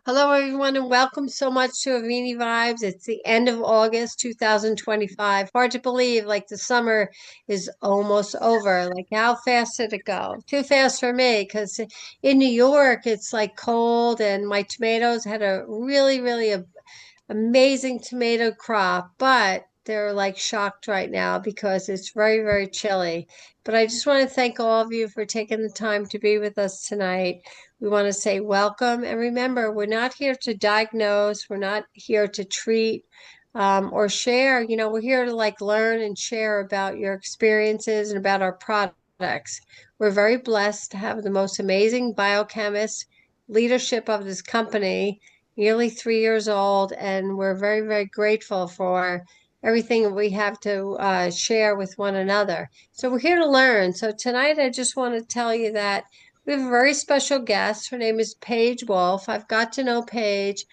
Hello, everyone, and welcome so much to Avini Vibes. It's the end of August 2025. Hard to believe, like the summer is almost over. Like, how fast did it go? Too fast for me, because in New York, it's like cold, and my tomatoes had a really amazing tomato crop, but they're like shocked right now because it's very chilly. But I just want to thank all of you for taking the time to be with us tonight. We want to say welcome. And remember, we're not here to diagnose, we're not here to treat or share. We're here to like learn and share about your experiences and about our products. We're very blessed to have the most amazing biochemist leadership of this company, nearly 3 years old, and we're very grateful for everything that we have to share with one another. So we're here to learn. So tonight, I just want to tell you that we have a very special guest. Her name is Paige Wolfe. I've got to know Paige,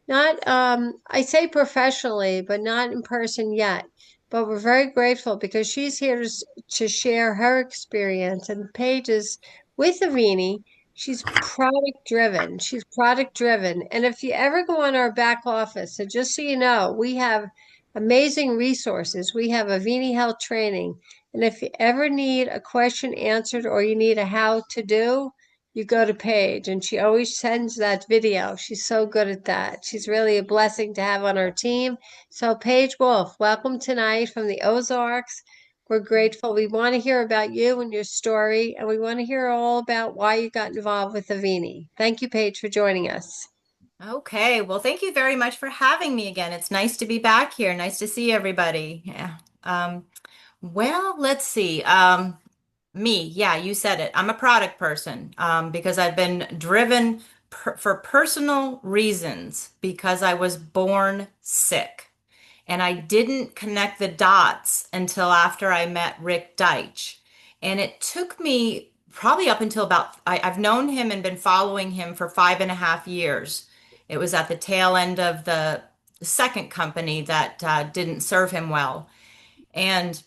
not I say professionally, but not in person yet. But we're very grateful because she's here to share her experience. And Paige is with Avini. She's product driven. She's product driven. And if you ever go on our back office, so just so you know, we have amazing resources. We have Avini Health Training. And if you ever need a question answered or you need a how to do, you go to Paige, and she always sends that video. She's so good at that. She's really a blessing to have on our team. So, Paige Wolfe, welcome tonight from the Ozarks. We're grateful. We want to hear about you and your story, and we want to hear all about why you got involved with Avini. Thank you, Paige, for joining us. Okay, well, thank you very much for having me again. It's nice to be back here. Nice to see everybody. Yeah. Um, well, let's see. Me, yeah, you said it. I'm a product person because I've been driven for personal reasons because I was born sick. And I didn't connect the dots until after I met Rick Deitch. And it took me probably up until I've known him and been following him for 5.5 years. It was at the tail end of the second company that didn't serve him well. And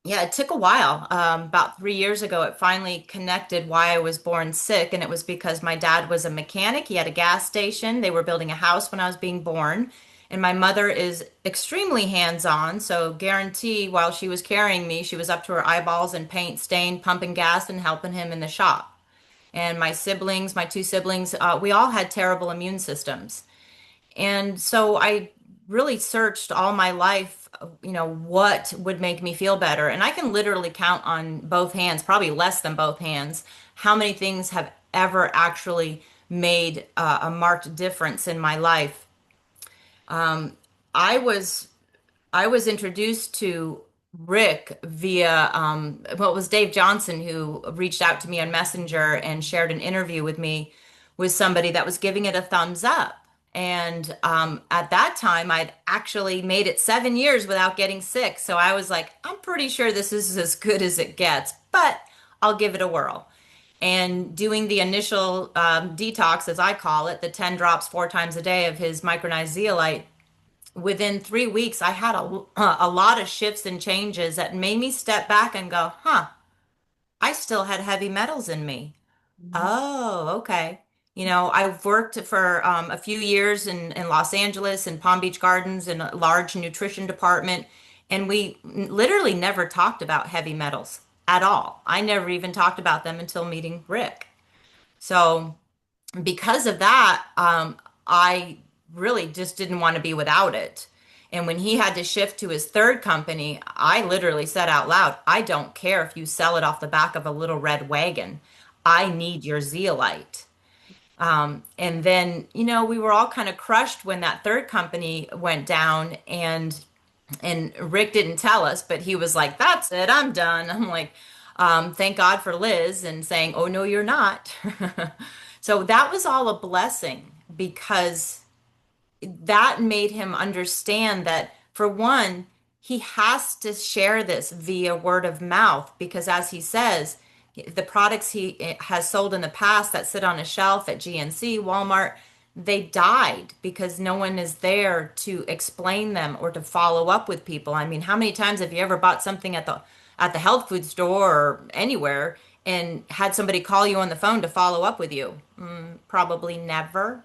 yeah, it took a while. About 3 years ago, it finally connected why I was born sick. And it was because my dad was a mechanic. He had a gas station. They were building a house when I was being born. And my mother is extremely hands-on. So guarantee while she was carrying me, she was up to her eyeballs in paint, stain, pumping gas, and helping him in the shop. And my siblings, my two siblings, we all had terrible immune systems. And so I really searched all my life, what would make me feel better. And I can literally count on both hands, probably less than both hands, how many things have ever actually made a marked difference in my life. I was I was introduced to Rick via well, it was Dave Johnson who reached out to me on Messenger and shared an interview with me with somebody that was giving it a thumbs up. And at that time, I'd actually made it 7 years without getting sick. So I was like, I'm pretty sure this is as good as it gets, but I'll give it a whirl. And doing the initial detox, as I call it, the 10 drops 4 times a day of his micronized zeolite, within 3 weeks, I had a lot of shifts and changes that made me step back and go, huh, I still had heavy metals in me. Oh, okay. I've worked for a few years in Los Angeles and Palm Beach Gardens in a large nutrition department, and we literally never talked about heavy metals at all. I never even talked about them until meeting Rick. So because of that, I really just didn't want to be without it. And when he had to shift to his third company, I literally said out loud, I don't care if you sell it off the back of a little red wagon. I need your zeolite. And then, we were all kind of crushed when that third company went down, and Rick didn't tell us, but he was like, "That's it, I'm done." I'm like, "Thank God for Liz," and saying, "Oh no, you're not." So that was all a blessing because that made him understand that, for one, he has to share this via word of mouth because, as he says, the products he has sold in the past that sit on a shelf at GNC, Walmart, they died because no one is there to explain them or to follow up with people. I mean, how many times have you ever bought something at the health food store or anywhere and had somebody call you on the phone to follow up with you? Probably never.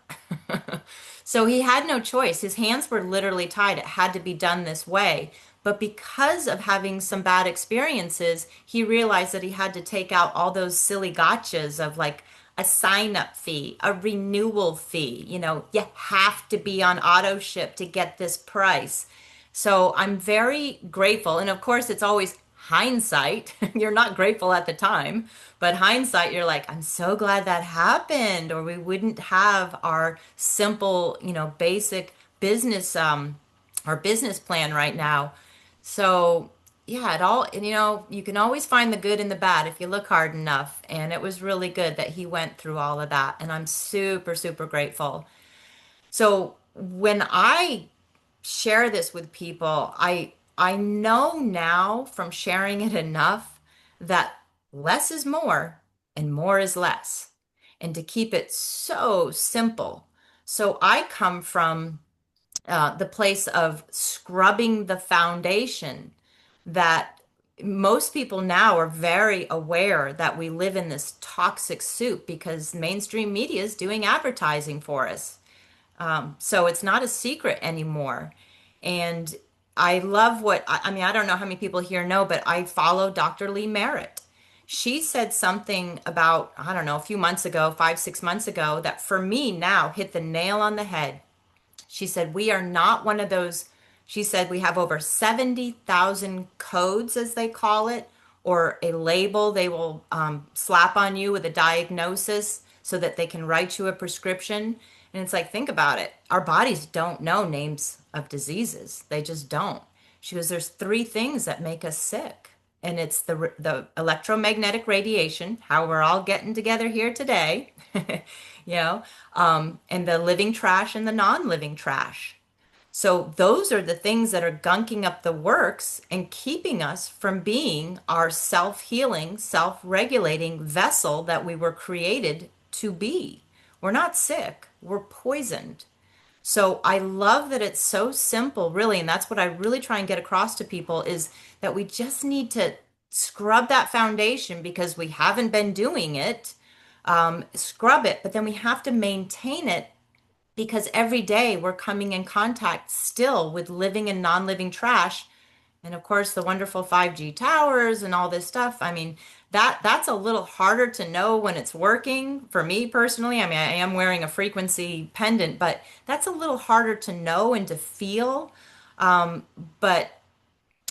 So he had no choice. His hands were literally tied. It had to be done this way. But because of having some bad experiences, he realized that he had to take out all those silly gotchas of like a sign up fee, a renewal fee. You have to be on auto ship to get this price. So I'm very grateful. And of course, it's always hindsight. You're not grateful at the time, but hindsight, you're like, I'm so glad that happened, or we wouldn't have our simple, basic business, our business plan right now. So yeah, it all, and you can always find the good in the bad if you look hard enough. And it was really good that he went through all of that. And I'm super, super grateful. So when I share this with people, I know now from sharing it enough that less is more and more is less. And to keep it so simple. So I come from the place of scrubbing the foundation that most people now are very aware that we live in this toxic soup because mainstream media is doing advertising for us. So it's not a secret anymore. And I love I mean, I don't know how many people here know, but I follow Dr. Lee Merritt. She said something about, I don't know, a few months ago, 5, 6 months ago, that for me now hit the nail on the head. She said, we are not one of those. She said, we have over 70,000 codes, as they call it, or a label they will slap on you with a diagnosis so that they can write you a prescription. And it's like, think about it. Our bodies don't know names of diseases, they just don't. She goes, there's three things that make us sick. And it's the electromagnetic radiation, how we're all getting together here today, you know, and the living trash and the non-living trash. So those are the things that are gunking up the works and keeping us from being our self-healing, self-regulating vessel that we were created to be. We're not sick, we're poisoned. So I love that it's so simple, really, and that's what I really try and get across to people is that we just need to scrub that foundation because we haven't been doing it. Scrub it, but then we have to maintain it because every day we're coming in contact still with living and non-living trash. And of course, the wonderful 5G towers and all this stuff. I mean, that's a little harder to know when it's working for me personally. I mean, I am wearing a frequency pendant, but that's a little harder to know and to feel. But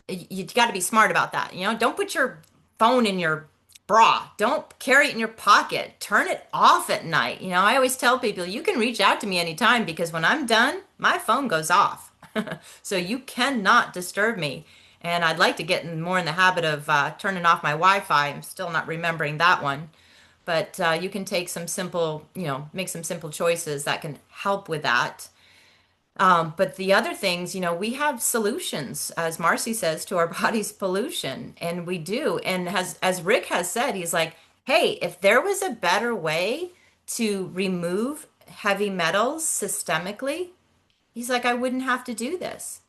you got to be smart about that. Don't put your phone in your bra. Don't carry it in your pocket. Turn it off at night. I always tell people you can reach out to me anytime because when I'm done, my phone goes off. So you cannot disturb me. And I'd like to get more in the habit of turning off my Wi-Fi. I'm still not remembering that one. But you can take some simple, make some simple choices that can help with that. But the other things, we have solutions, as Marcy says, to our body's pollution, and we do. And as Rick has said, he's like, hey, if there was a better way to remove heavy metals systemically, he's like, I wouldn't have to do this.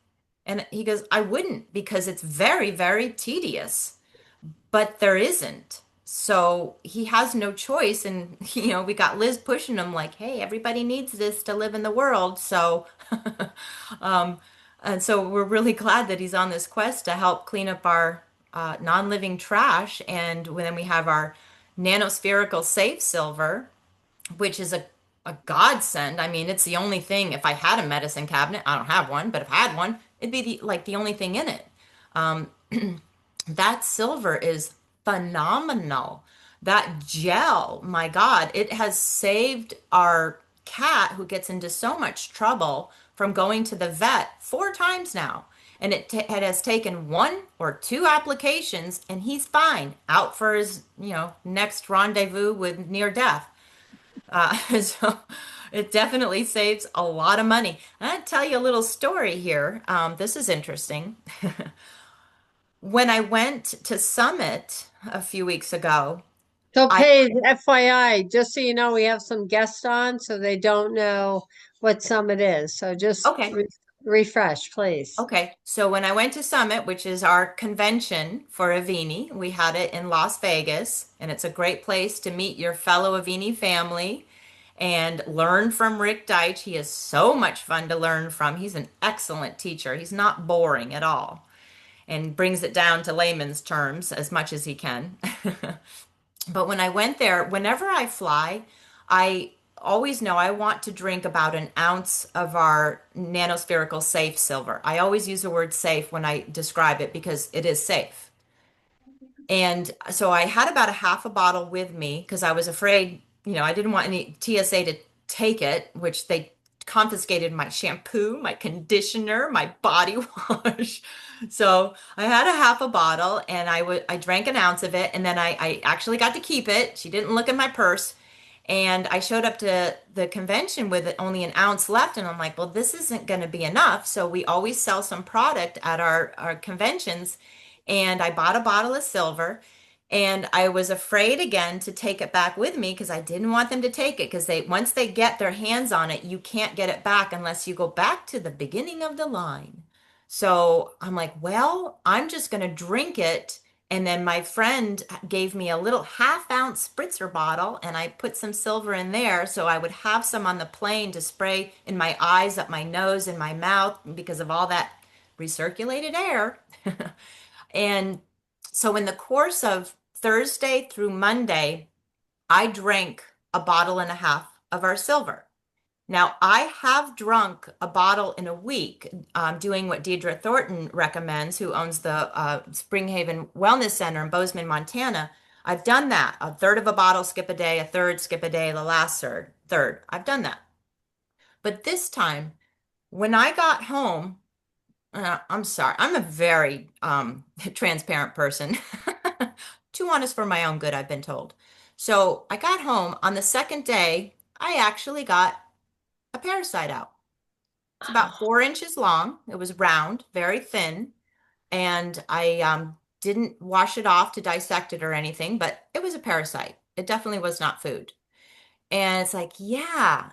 And he goes, I wouldn't because it's very, very tedious, but there isn't. So he has no choice. And, we got Liz pushing him like, hey, everybody needs this to live in the world. So, um, and so we're really glad that he's on this quest to help clean up our non-living trash. And then we have our nanospherical safe silver, which is a godsend. I mean, it's the only thing, if I had a medicine cabinet, I don't have one, but if I had one, it'd be the only thing in it. Um, that silver is phenomenal. That gel, my God, it has saved our cat who gets into so much trouble from going to the vet 4 times now. And it has taken 1 or 2 applications, and he's fine, out for his, next rendezvous with near death. So it definitely saves a lot of money. And I'll tell you a little story here. This is interesting. When I went to Summit a few weeks ago, So, I, Paige, FYI, just so you know, we have some guests on, so they don't know what Summit is. So just okay. refresh, please. Okay, so when I went to Summit, which is our convention for Avini, we had it in Las Vegas, and it's a great place to meet your fellow Avini family and learn from Rick Deitch. He is so much fun to learn from. He's an excellent teacher. He's not boring at all and brings it down to layman's terms as much as he can. But when I went there, whenever I fly, I always know I want to drink about an ounce of our nanospherical safe silver. I always use the word safe when I describe it because it is safe. And so I had about a half a bottle with me because I was afraid, I didn't want any TSA to take it, which they confiscated my shampoo, my conditioner, my body wash. So I had a half a bottle and I drank an ounce of it and then I actually got to keep it. She didn't look in my purse. And I showed up to the convention with only an ounce left, and I'm like, well, this isn't going to be enough. So we always sell some product at our conventions. And I bought a bottle of silver, and I was afraid again to take it back with me because I didn't want them to take it because once they get their hands on it, you can't get it back unless you go back to the beginning of the line. So I'm like, well, I'm just going to drink it. And then my friend gave me a little half-ounce spritzer bottle, and I put some silver in there so I would have some on the plane to spray in my eyes, up my nose, in my mouth because of all that recirculated air. And so in the course of Thursday through Monday, I drank a bottle and a half of our silver. Now, I have drunk a bottle in a week, doing what Deidre Thornton recommends, who owns the Springhaven Wellness Center in Bozeman, Montana. I've done that. A third of a bottle, skip a day, a third, skip a day, the last third. I've done that. But this time, when I got home, I'm sorry, I'm a very transparent person. Too honest for my own good, I've been told. So I got home on the second day, I actually got a parasite out. It's about 4 inches long. It was round, very thin, and I didn't wash it off to dissect it or anything, but it was a parasite. It definitely was not food. And it's like, yeah,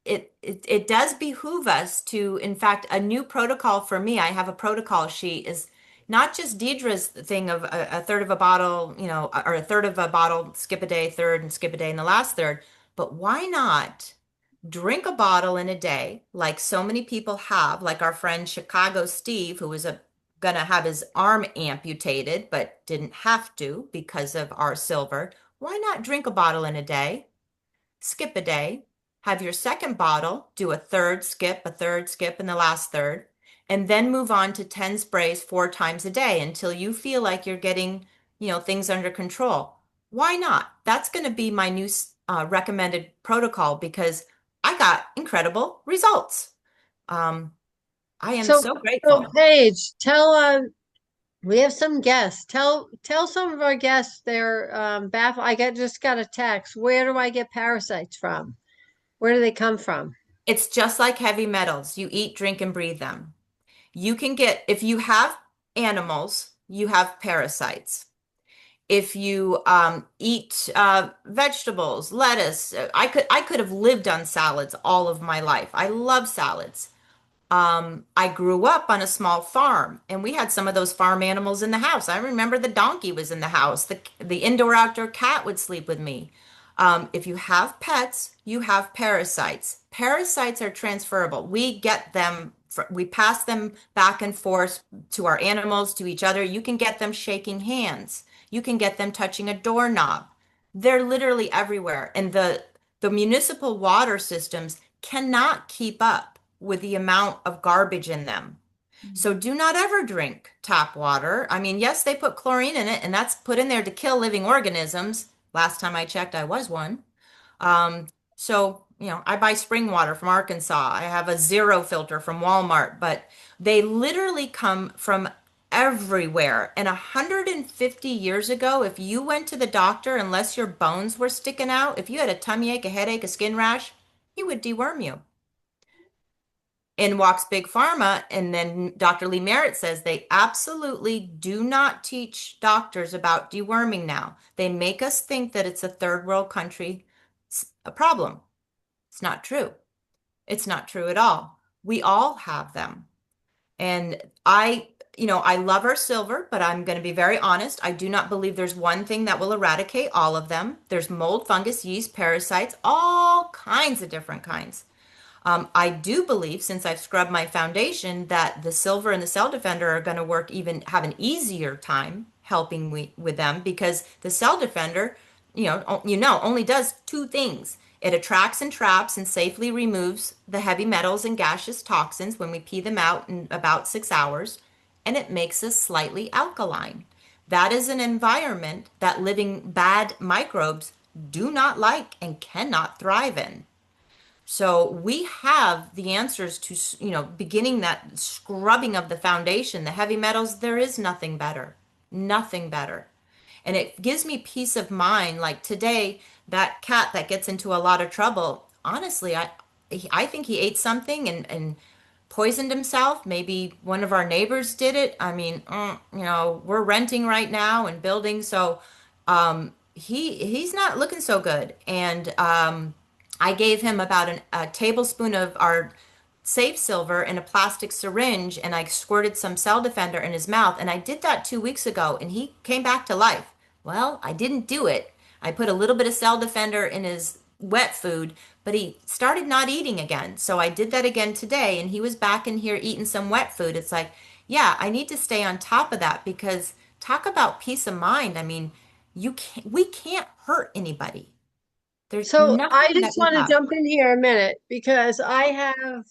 it does behoove us to, in fact, a new protocol for me. I have a protocol sheet is not just Deidre's thing of a third of a bottle, or a third of a bottle, skip a day, third, and skip a day in the last third. But why not drink a bottle in a day, like so many people have, like our friend Chicago Steve, who was gonna have his arm amputated, but didn't have to because of our silver. Why not drink a bottle in a day? Skip a day, have your second bottle, do a third skip, and the last third, and then move on to 10 sprays 4 times a day until you feel like you're getting, things under control. Why not? That's going to be my new recommended protocol because I got incredible results. Um, I am So, so so grateful. Paige, tell we have some guests. Tell some of our guests they're baffled. Just got a text. Where do I get parasites from? Where do they come from? It's just like heavy metals. You eat, drink, and breathe them. You can get, if you have animals, you have parasites. If you eat vegetables, lettuce, I could have lived on salads all of my life. I love salads. I grew up on a small farm and we had some of those farm animals in the house. I remember the donkey was in the house. The indoor outdoor cat would sleep with me. If you have pets, you have parasites. Parasites are transferable. We get them, we pass them back and forth to our animals, to each other. You can get them shaking hands. You can get them touching a doorknob. They're literally everywhere. And the municipal water systems cannot keep up with the amount of garbage in them. So do not ever drink tap water. I mean, yes, they put chlorine in it, and that's put in there to kill living organisms. Last time I checked, I was one. So, I buy spring water from Arkansas. I have a zero filter from Walmart, but they literally come from everywhere. And 150 years ago, if you went to the doctor, unless your bones were sticking out, if you had a tummy ache, a headache, a skin rash, he would deworm you. In walks Big Pharma, and then Dr. Lee Merritt says they absolutely do not teach doctors about deworming now. They make us think that it's a third world country a problem. It's not true. It's not true at all. We all have them. And I love our silver, but I'm going to be very honest. I do not believe there's one thing that will eradicate all of them. There's mold, fungus, yeast, parasites, all kinds of different kinds. I do believe, since I've scrubbed my foundation, that the silver and the cell defender are going to work even have an easier time helping with them because the cell defender, only does two things. It attracts and traps and safely removes the heavy metals and gaseous toxins when we pee them out in about 6 hours, and it makes us slightly alkaline. That is an environment that living bad microbes do not like and cannot thrive in. So we have the answers to, beginning that scrubbing of the foundation, the heavy metals, there is nothing better. Nothing better. And it gives me peace of mind. Like today, that cat that gets into a lot of trouble, honestly, I think he ate something and poisoned himself. Maybe one of our neighbors did it. I mean, we're renting right now and building, so he's not looking so good. And I gave him about a tablespoon of our safe silver in a plastic syringe, and I squirted some cell defender in his mouth. And I did that 2 weeks ago, and he came back to life. Well, I didn't do it. I put a little bit of cell defender in his wet food, but he started not eating again. So I did that again today, and he was back in here eating some wet food. It's like, yeah, I need to stay on top of that because talk about peace of mind. I mean, we can't hurt anybody. There's So I nothing that just we want to have. jump in here a minute because I have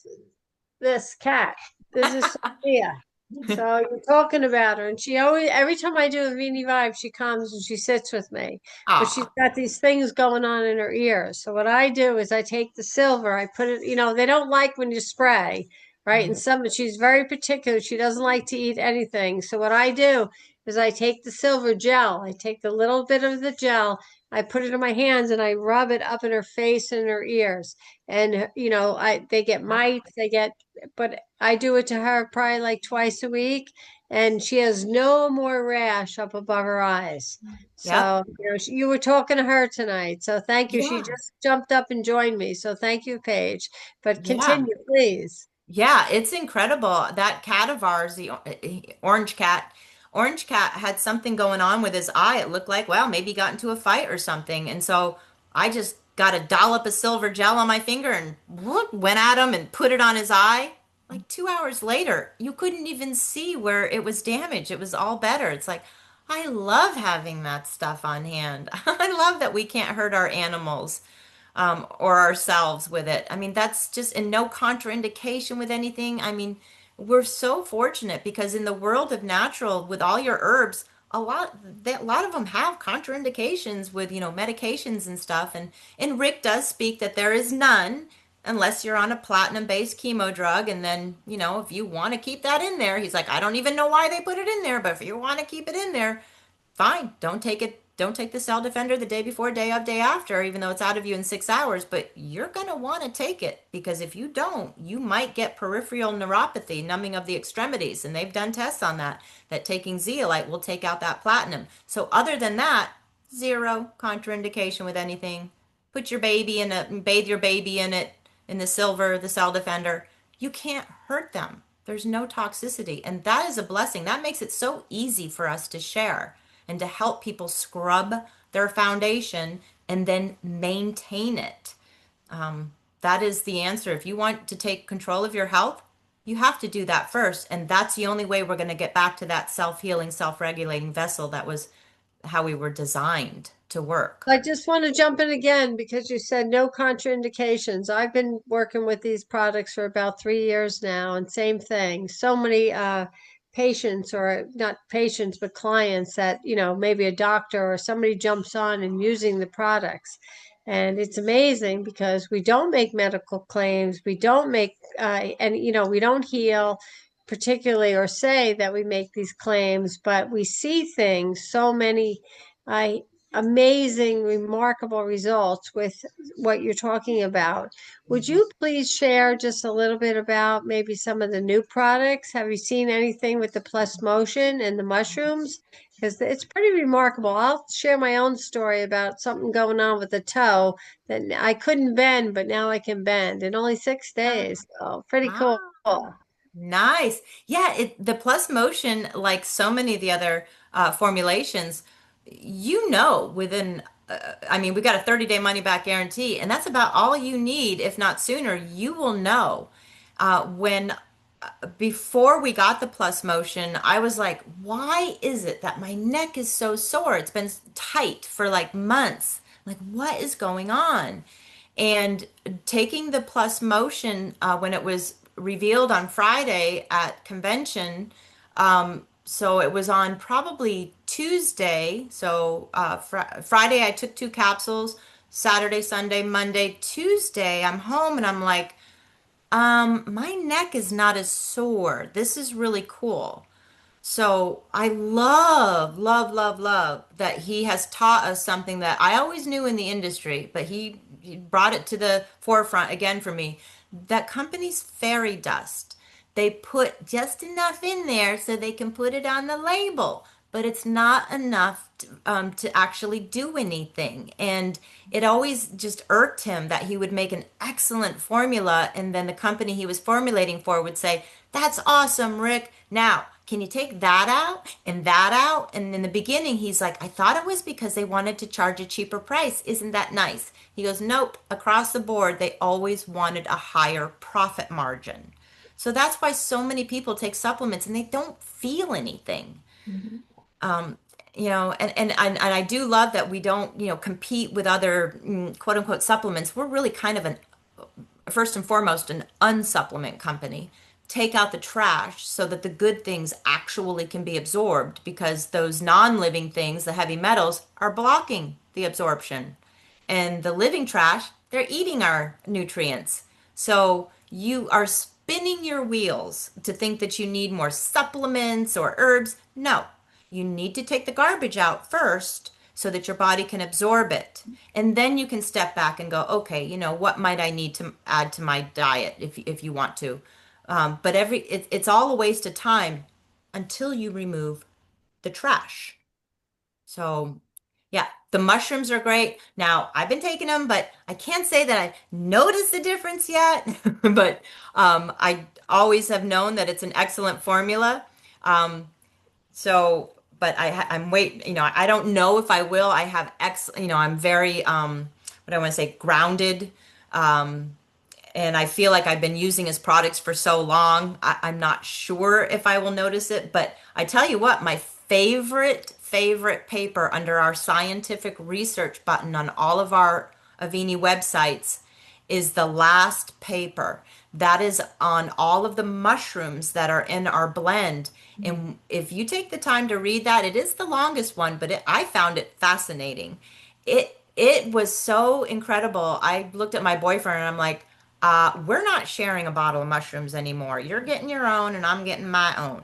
this cat. This is Sophia. So you're talking about her, and she always, every time I do a Vini Vibe, she comes and she sits with me. But she's Ah, got these things going on in her ears. So what I do is I take the silver, I put it, they don't like when you spray, right? And she's very particular. She doesn't like to eat anything. So what I do is I take the silver gel, I take the little bit of the gel, I put it in my hands and I rub it up in her face and her ears. And they get mites, but I do it to her probably like twice a week, and she has no more rash up above her eyes. yep. So, you were talking to her tonight. So thank you. She Yeah. just jumped up and joined me. So thank you, Paige. But Yeah. continue, please. Yeah, it's incredible. That cat of ours, the orange cat had something going on with his eye. It looked like, well, maybe he got into a fight or something. And so I just got a dollop of silver gel on my finger and whoop, went at him and put it on his eye. Like 2 hours later, you couldn't even see where it was damaged. It was all better. It's like, I love having that stuff on hand. I love that we can't hurt our animals or ourselves with it. I mean, that's just and no contraindication with anything. I mean, we're so fortunate because in the world of natural, with all your herbs, a lot of them have contraindications with, medications and stuff. And Rick does speak that there is none unless you're on a platinum-based chemo drug. And then, if you want to keep that in there, he's like, I don't even know why they put it in there, but if you want to keep it in there, fine. Don't take it. Don't take the cell defender the day before, day of, day after, even though it's out of you in 6 hours. But you're going to want to take it because if you don't, you might get peripheral neuropathy, numbing of the extremities. And they've done tests on that, that taking zeolite will take out that platinum. So, other than that, zero contraindication with anything. Put your baby in it, bathe your baby in it, in the silver, the cell defender. You can't hurt them. There's no toxicity. And that is a blessing. That makes it so easy for us to share and to help people scrub their foundation and then maintain it. That is the answer. If you want to take control of your health, you have to do that first. And that's the only way we're going to get back to that self healing, self regulating vessel that was how we were designed to work. I just want to jump in again because you said no contraindications. I've been working with these products for about 3 years now, and same thing. So many patients, or not patients, but clients that, maybe a doctor or somebody jumps on and using the products. And it's amazing because we don't make medical claims. We don't make, and, we don't heal particularly or say that we make these claims, but we see things, so many. I amazing, remarkable results with what you're talking about. Would you please share just a little bit about maybe some of the new products? Have you seen anything with the plus motion and the mushrooms? because it's pretty remarkable. I'll share my own story about something going on with the toe that I couldn't bend, but now I can bend in only 6 days. So pretty cool. Ah. Nice. Yeah, the plus motion, like so many of the other formulations, within, I mean, we got a 30-day money back guarantee, and that's about all you need, if not sooner. You will know. When before we got the plus motion, I was like, why is it that my neck is so sore? It's been tight for like months. Like, what is going on? And taking the plus motion when it was revealed on Friday at convention, so it was on probably Tuesday. So Friday, I took 2 capsules. Saturday, Sunday, Monday, Tuesday, I'm home and I'm like, my neck is not as sore. This is really cool. So I love, love, love, love that he has taught us something that I always knew in the industry, but he brought it to the forefront again for me. That company's fairy dust. They put just enough in there so they can put it on the label, but it's not enough to actually do anything. And it always just irked him that he would make an excellent formula, and then the company he was formulating for would say, "That's awesome, Rick. Now, can you take that out and that out?" And in the beginning, he's like, "I thought it was because they wanted to charge a cheaper price. Isn't that nice?" He goes, "Nope. Across the board, they always wanted a higher profit margin." So that's why so many people take supplements and they don't feel anything. Mhm. And I do love that we don't, compete with other quote unquote supplements. We're really kind of first and foremost an unsupplement company. Take out the trash so that the good things actually can be absorbed, because those non-living things, the heavy metals, are blocking the absorption. And the living trash, they're eating our nutrients. So you are spinning your wheels to think that you need more supplements or herbs. No, you need to take the garbage out first so that your body can absorb it. And then you can step back and go, okay, what might I need to add to my diet if you want to. But it's all a waste of time until you remove the trash. So, yeah, the mushrooms are great. Now, I've been taking them, but I can't say that I noticed the difference yet. But I always have known that it's an excellent formula. Um, but I'm wait. I don't know if I will. I have I'm very what I want to say, grounded. And I feel like I've been using his products for so long. I'm not sure if I will notice it, but I tell you what, my favorite paper under our scientific research button on all of our Avini websites is the last paper. That is on all of the mushrooms that are in our blend. And if you take the time to read that, it is the longest one, but I found it fascinating. It was so incredible. I looked at my boyfriend and I'm like, we're not sharing a bottle of mushrooms anymore. You're getting your own and I'm getting my own.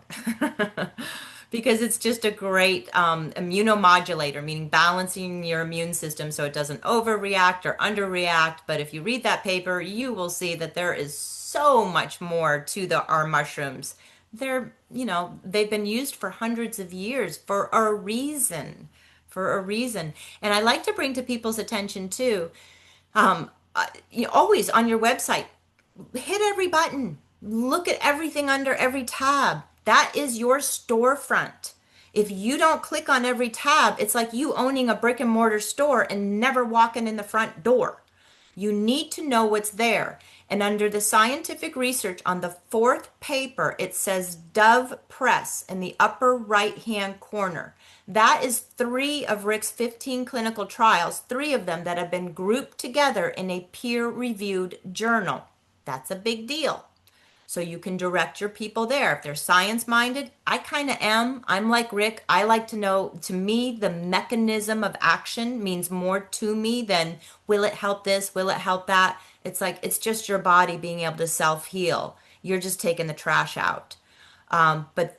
Because it's just a great immunomodulator, meaning balancing your immune system so it doesn't overreact or underreact. But if you read that paper, you will see that there is so much more to our mushrooms. They've been used for hundreds of years for a reason. For a reason. And I like to bring to people's attention too, always on your website, hit every button, look at everything under every tab. That is your storefront. If you don't click on every tab, it's like you owning a brick and mortar store and never walking in the front door. You need to know what's there. And under the scientific research on the fourth paper, it says Dove Press in the upper right-hand corner. That is 3 of Rick's 15 clinical trials, 3 of them that have been grouped together in a peer-reviewed journal. That's a big deal. So you can direct your people there. If they're science minded, I kind of am. I'm like Rick. I like to know, to me, the mechanism of action means more to me than will it help this? Will it help that? It's like it's just your body being able to self heal. You're just taking the trash out. But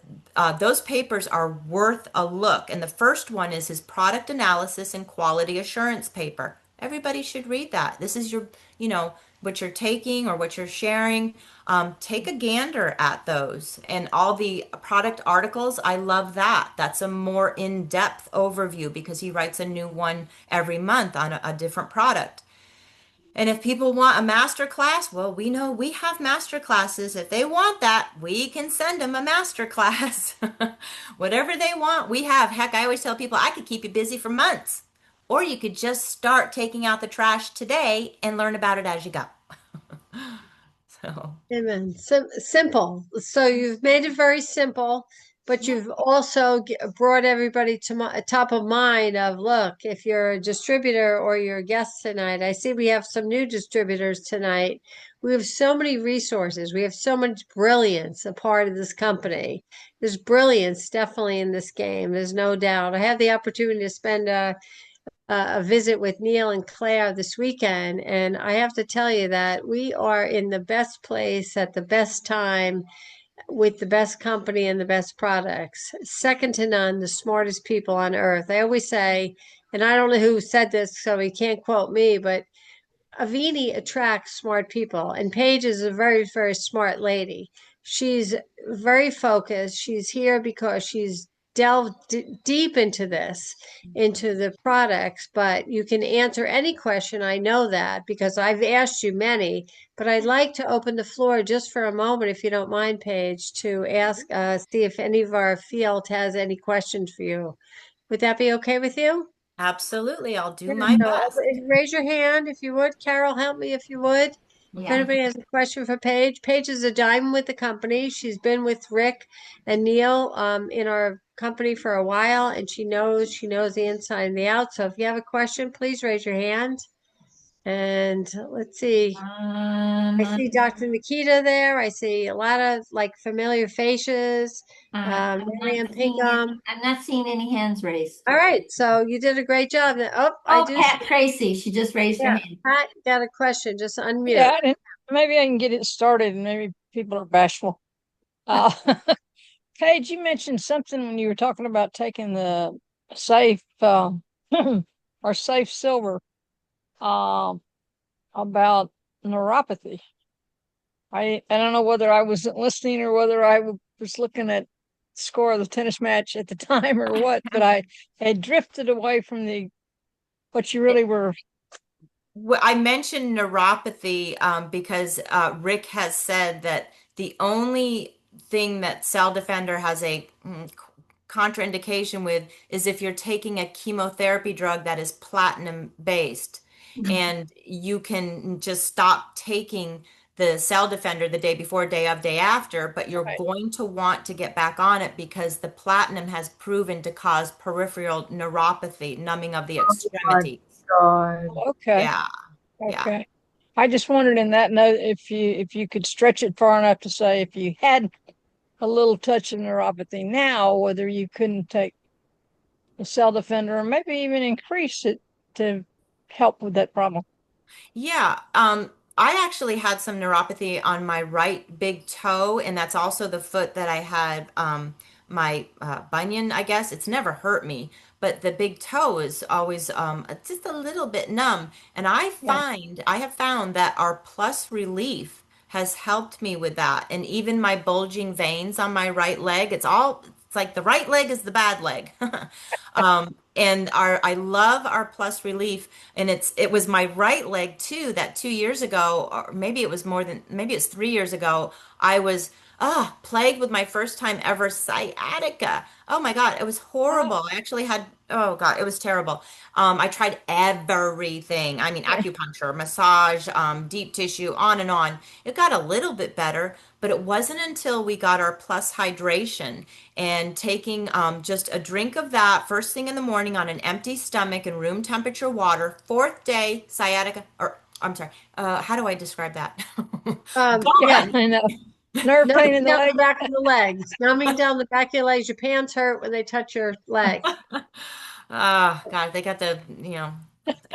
those papers are worth a look. And the first one is his product analysis and quality assurance paper. Everybody should read that. This is your, what you're taking or what you're sharing. Take a gander at those and all the product articles. I love that. That's a more in-depth overview because he writes a new one every month on a different product. And if people want a master class, well, we know we have master classes. If they want that, we can send them a master class. Whatever they want, we have. Heck, I always tell people I could keep you busy for months. Or you could just start taking out the trash today and learn about it as you go. So, Amen. Simple. So you've made it very simple, but yeah, you've also brought everybody to top of mind of, look, if you're a distributor or you're a guest tonight, I see we have some new distributors tonight. We have so many resources. We have so much brilliance a part of this company. There's brilliance definitely in this game. There's no doubt. I had the opportunity to spend a visit with Neil and Claire this weekend, and I have to tell you that we are in the best place at the best time with the best company and the best products. Second to none, the smartest people on earth. I always say, and I don't know who said this, so he can't quote me, but Avini attracts smart people, and Paige is a very, very smart lady. She's very focused. She's here because she's delved deep into this, into the products, but you can answer any question. I know that because I've asked you many, but I'd like to open the floor just for a moment, if you don't mind, Paige, to ask, see if any of our field has any questions for you. Would that be okay with you? absolutely. I'll do Yeah, my so best. raise your hand if you would. Carol, help me if you would. If Yeah. anybody has a question for Paige, Paige is a diamond with the company. She's been with Rick and Neil in our company for a while, and she knows the inside and the out. So if you have a question, please raise your hand. And let's see. I see Dr. Nikita there. I see a lot of like familiar faces. I'm not Marianne seeing any, Pinkham. I'm not seeing any hands raised. All right, so you did a great job. Oh, I Oh, do see. Pat Tracy, she just raised her Yeah, hand. Pat got a question. Just Yeah, unmute. maybe I can get it started and maybe people are bashful. Uh, Paige, you mentioned something when you were talking about taking the safe or safe silver um about neuropathy. I don't know whether I wasn't listening or whether was looking at score of the tennis match at the time or what, but I had drifted away from the what you really were. I mentioned neuropathy because Rick has said that the only thing that Cell Defender has a contraindication with is if you're taking a chemotherapy drug that is platinum based, and you can just stop taking the Cell Defender the day before, day of, day after, but you're Right. going to want to get back on it because the platinum has proven to cause peripheral neuropathy, numbing of the Oh my extremities. God. Okay. Yeah, yeah. Okay. I just wondered in that note if you could stretch it far enough to say if you had a little touch of neuropathy now, whether you couldn't take the cell defender or maybe even increase it to help with that problem. Yeah, I actually had some neuropathy on my right big toe, and that's also the foot that I had my bunion, I guess. It's never hurt me, but the big toe is always just a little bit numb. And Yeah. I have found that our Plus Relief has helped me with that. And even my bulging veins on my right leg, it's like the right leg is the bad leg. And I love our Plus Relief, and it was my right leg too that 2 years ago, or maybe it's 3 years ago, I was plagued with my first time ever sciatica. Oh my God, it was Oh, horrible. I actually had, oh God, it was terrible. I tried everything. I mean, yeah. acupuncture, massage, deep tissue, on and on. It got a little bit better, but it wasn't until we got our Plus Hydration and taking just a drink of that first thing in the morning on an empty stomach in room temperature water, fourth day sciatica, or I'm sorry, how do I describe that? Yeah, Gone. I know. Nerve pain Numbing in the down the leg. back of the legs, numbing down the back of your legs. Your pants hurt when they touch your leg. Ah, God, they got the,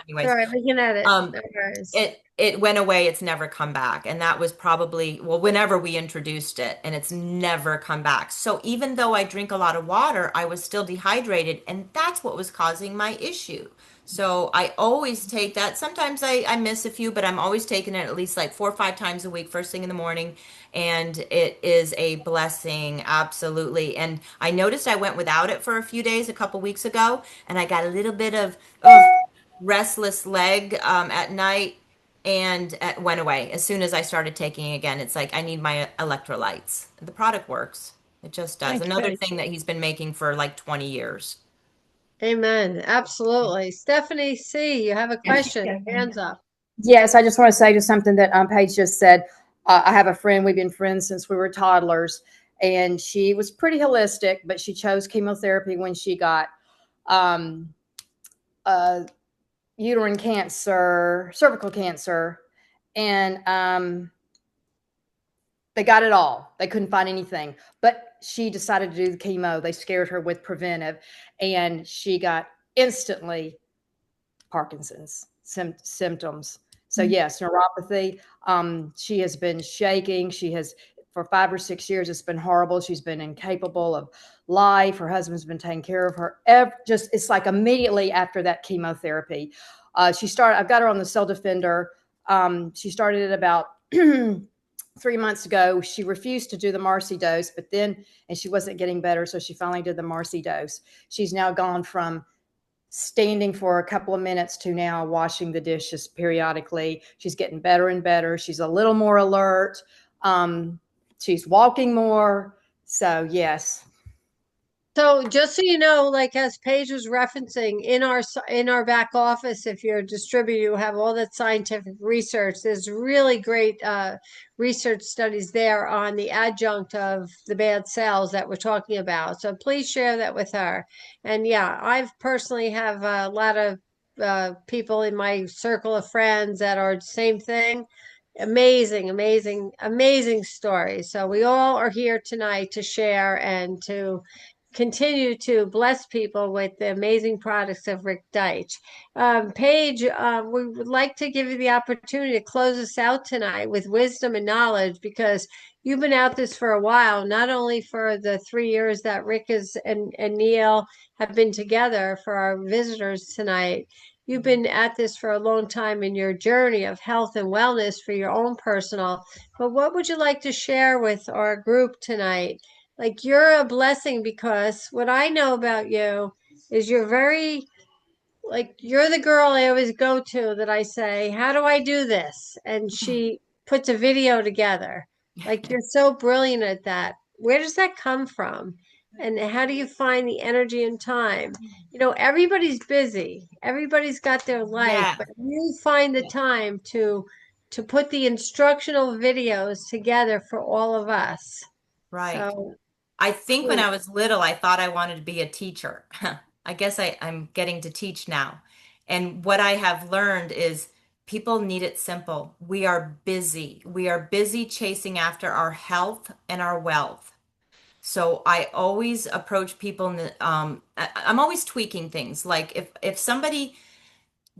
Anyways, Sorry, we can edit. um, No worries. it went away. It's never come back. And that was probably, well, whenever we introduced it, and it's never come back. So even though I drink a lot of water, I was still dehydrated, and that's what was causing my issue. So I always take that. Sometimes I miss a few, but I'm always taking it at least like 4 or 5 times a week, first thing in the morning. And it is a blessing, absolutely. And I noticed I went without it for a few days a couple weeks ago, and I got a little bit of restless leg at night, and it went away as soon as I started taking it again. It's like I need my electrolytes. The product works. It just does. Thank you, Another Paige. thing that he's been making for like 20 years. Amen. Absolutely. Stephanie C., you have a Yes, question. Stephanie. Hands up. Yes, I just want to say just something that Paige just said. I have a friend, we've been friends since we were toddlers, and she was pretty holistic, but she chose chemotherapy when she got um, uh, uterine cancer, cervical cancer, and they got it all. They couldn't find anything, but she decided to do the chemo. They scared her with preventive, and she got instantly Parkinson's symptoms. So yes, neuropathy. She has been shaking. She has for 5 or 6 years. It's been horrible. She's been incapable of life. Her husband's been taking care of her. Just it's like immediately after that chemotherapy, she started. I've got her on the cell defender. She started it about 3 months ago. She refused to do the Marcy dose, but then and she wasn't getting better, so she finally did the Marcy dose. She's now gone from standing for a couple of minutes to now washing the dishes periodically. She's getting better and better. She's a little more alert. She's walking more. So yes. So just so you know, like as Paige was referencing in our back office, if you're a distributor, you have all that scientific research. There's really great research studies there on the adjunct of the bad cells that we're talking about. So please share that with her. And yeah, I've personally have a lot of people in my circle of friends that are the same thing. Amazing, amazing, amazing stories. So we all are here tonight to share and to continue to bless people with the amazing products of Rick Deitch. Paige, we would like to give you the opportunity to close us out tonight with wisdom and knowledge because you've been at this for a while, not only for the 3 years that Rick is and Neil have been together for our visitors tonight. You've been at this for a long time in your journey of health and wellness for your own personal. But what would you like to share with our group tonight? Like you're a blessing because what I know about you is you're very like you're the girl I always go to that I say, "How do I do this?" And she puts a video together. Like you're so brilliant at that. Where does that come from? And how do you find the energy and time? You know, everybody's busy. Everybody's got their life, Yeah, but you find the time to put the instructional videos together for all of us. right. So I think when please. I was little, I thought I wanted to be a teacher. I guess I'm getting to teach now. And what I have learned is people need it simple. We are busy. We are busy chasing after our health and our wealth. So I always approach people in the, I'm always tweaking things. Like if somebody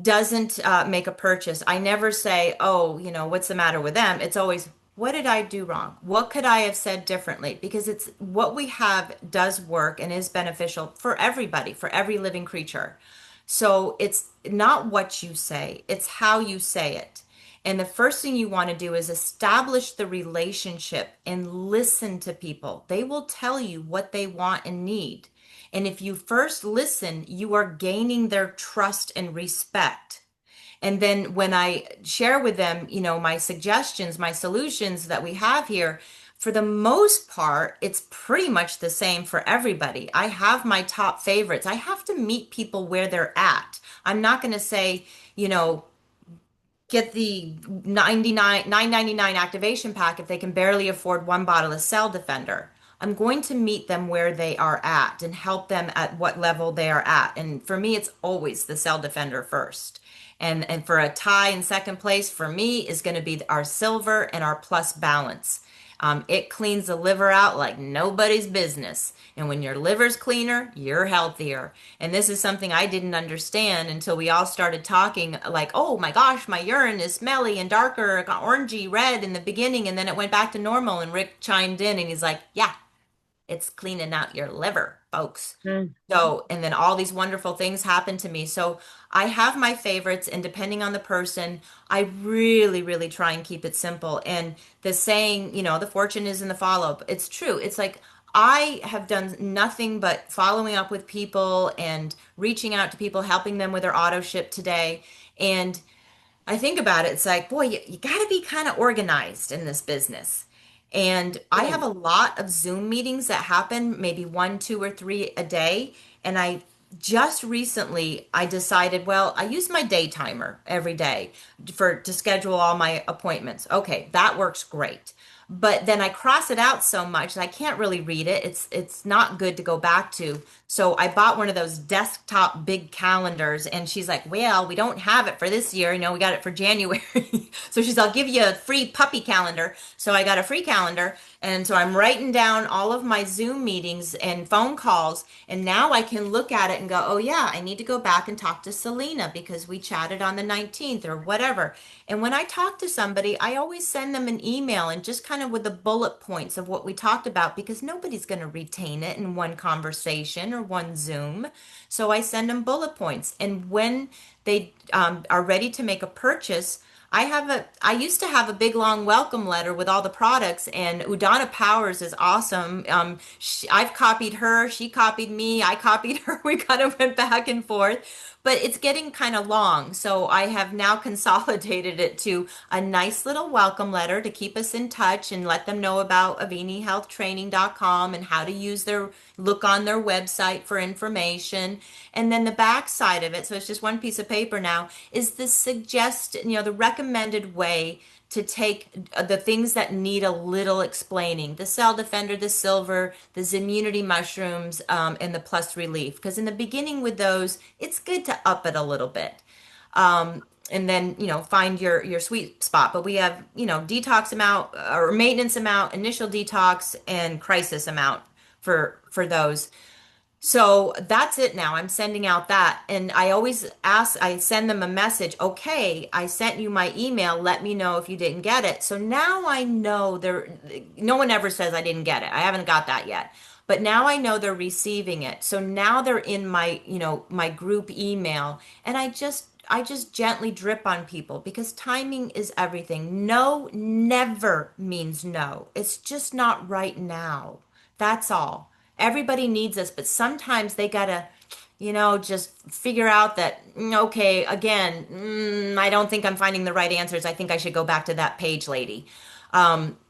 doesn't make a purchase, I never say, oh, what's the matter with them? It's always, what did I do wrong? What could I have said differently? Because it's what we have does work and is beneficial for everybody, for every living creature. So it's not what you say, it's how you say it. And the first thing you want to do is establish the relationship and listen to people. They will tell you what they want and need. And if you first listen, you are gaining their trust and respect. And then when I share with them, my suggestions, my solutions that we have here, for the most part, it's pretty much the same for everybody. I have my top favorites. I have to meet people where they're at. I'm not going to say, you know, get the 999 activation pack if they can barely afford one bottle of Cell Defender. I'm going to meet them where they are at and help them at what level they are at. And for me, it's always the Cell Defender first. And for a tie in second place for me is going to be our silver and our plus balance. It cleans the liver out like nobody's business. And when your liver's cleaner, you're healthier. And this is something I didn't understand until we all started talking like, oh my gosh, my urine is smelly and darker, orangey red in the beginning. And then it went back to normal. And Rick chimed in and he's like, yeah, it's cleaning out your liver, folks. Mm. So, and then all these wonderful things happen to me. So I have my favorites, and depending on the person, I really, really try and keep it simple. And the saying, the fortune is in the follow-up. It's true. It's like I have done nothing but following up with people and reaching out to people, helping them with their auto ship today. And I think about it, it's like, boy, you got to be kind of organized in this business. And I have a lot of Zoom meetings that happen, maybe one, two, or three a day. And just recently I decided, well, I use my day timer every day to schedule all my appointments. Okay, that works great. But then I cross it out so much that I can't really read it. It's not good to go back to. So I bought one of those desktop big calendars, and she's like, "Well, we don't have it for this year. We got it for January." So she's, "I'll give you a free puppy calendar." So I got a free calendar, and so I'm writing down all of my Zoom meetings and phone calls, and now I can look at it and go, "Oh yeah, I need to go back and talk to Selena because we chatted on the 19th or whatever." And when I talk to somebody, I always send them an email and just kind of with the bullet points of what we talked about because nobody's going to retain it in one conversation or one Zoom. So I send them bullet points. And when they are ready to make a purchase, I used to have a big long welcome letter with all the products, and Udana Powers is awesome. I've copied her, she copied me, I copied her. We kind of went back and forth, but it's getting kind of long. So I have now consolidated it to a nice little welcome letter to keep us in touch and let them know about avinihealthtraining.com and how to look on their website for information. And then the back side of it, so it's just one piece of paper now, is the recommended way to take the things that need a little explaining: the cell defender, the silver, the immunity mushrooms, and the plus relief. Because in the beginning with those, it's good to up it a little bit. And then, find your sweet spot. But we have, detox amount or maintenance amount, initial detox, and crisis amount for those. So that's it now. I'm sending out that. And I send them a message. Okay, I sent you my email. Let me know if you didn't get it. So now I know no one ever says I didn't get it. I haven't got that yet. But now I know they're receiving it. So now they're in my group email. And I just gently drip on people because timing is everything. No never means no. It's just not right now. That's all. Everybody needs us, but sometimes they gotta, just figure out that, okay, again, I don't think I'm finding the right answers. I think I should go back to that Paige lady.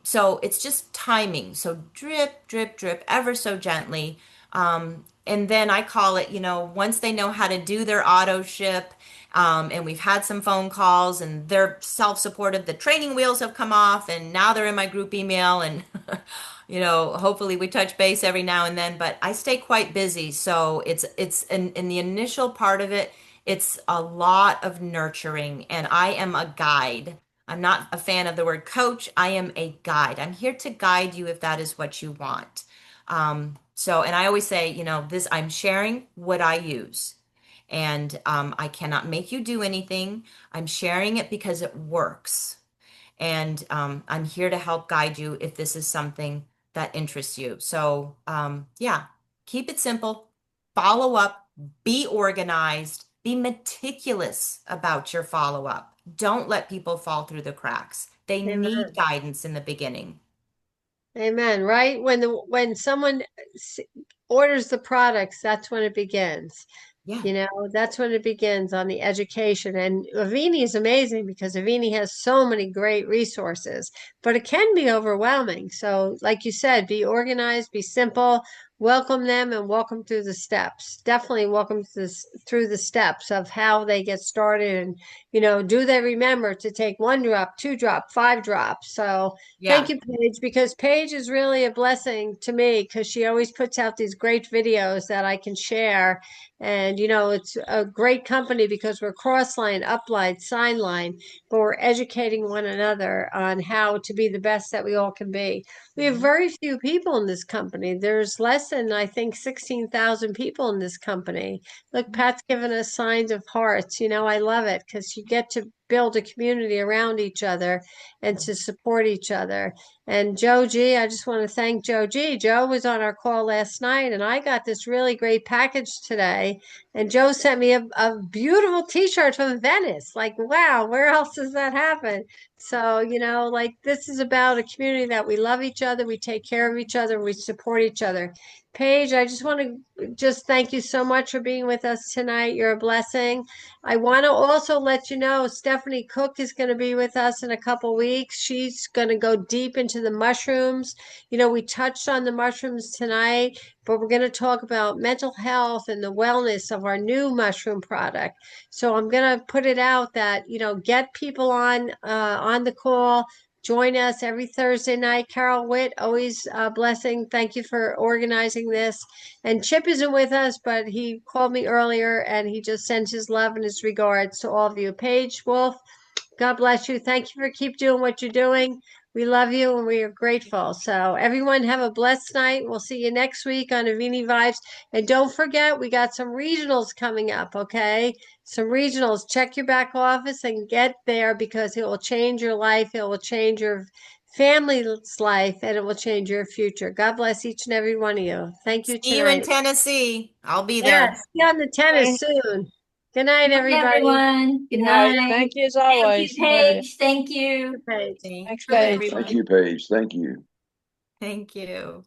So it's just timing. So drip, drip, drip, ever so gently. And then I call it, once they know how to do their auto ship, and we've had some phone calls and they're self-supportive, the training wheels have come off, and now they're in my group email, and hopefully we touch base every now and then, but I stay quite busy. So it's in the initial part of it, it's a lot of nurturing, and I am a guide. I'm not a fan of the word coach. I am a guide. I'm here to guide you if that is what you want. And I always say, I'm sharing what I use. And I cannot make you do anything. I'm sharing it because it works. And I'm here to help guide you if this is something that interests you. So, yeah, keep it simple, follow up, be organized, be meticulous about your follow up. Don't let people fall through the cracks. They need Amen. guidance in the beginning. Amen. Right? When someone s- orders the products, that's when it begins. Yeah. That's when it begins on the education. And Avini is amazing because Avini has so many great resources, but it can be overwhelming. So, like you said, be organized, be simple, welcome them, and welcome through the steps. Definitely welcome through the steps of how they get started. And, do they remember to take 1 drop, 2 drop, 5 drops? So, thank Yeah. you, Paige, because Paige is really a blessing to me because she always puts out these great videos that I can share. And, it's a great company because we're Crossline, Upline, Signline. but we're educating one another on how to be the best that we all can be. We have very few people in this company. There's less than, I think, 16,000 people in this company. Look, Pat's given us signs of hearts. You know, I love it because you get to build a community around each other and to support each other. And Joe G, I just want to thank Joe G. Joe was on our call last night, and I got this really great package today. And Joe sent me a beautiful t-shirt from Venice. Like, wow, where else does that happen? So, you know, like this is about a community that we love each other, we take care of each other, we support each other. Paige, I just want to just thank you so much for being with us tonight. You're a blessing. I want to also let you know Stephanie Cook is going to be with us in a couple weeks. She's going to go deep into the mushrooms. You know, we touched on the mushrooms tonight, but we're going to talk about mental health and the wellness of our new mushroom product. So I'm going to put it out that, you know, get people on the call. Join us every Thursday night. Carol Witt, always a blessing. Thank you for organizing this. And Chip isn't with us, but he called me earlier and he just sends his love and his regards to all of you. Paige, Wolfe, God bless you. Thank you for keep doing what you're doing. We love you and we are grateful. So everyone have a blessed night. We'll see you next week on Avini Vibes. And don't forget, we got some regionals coming up, okay? Some regionals. Check your back office and get there because it will change your life. It will change your family's life and it will change your future. God bless each and every one of you. Thank you See you in tonight. Tennessee. I'll be Yes, there. see you on the tennis Okay. soon. Good night, Bye, everybody. everyone. Good All right. night. Thank you as Thank you, always. Love you. Paige. Thank you. Paige. Thanks, Thanks, Paige. Thank everyone. you, Paige. Thank you. Thank you.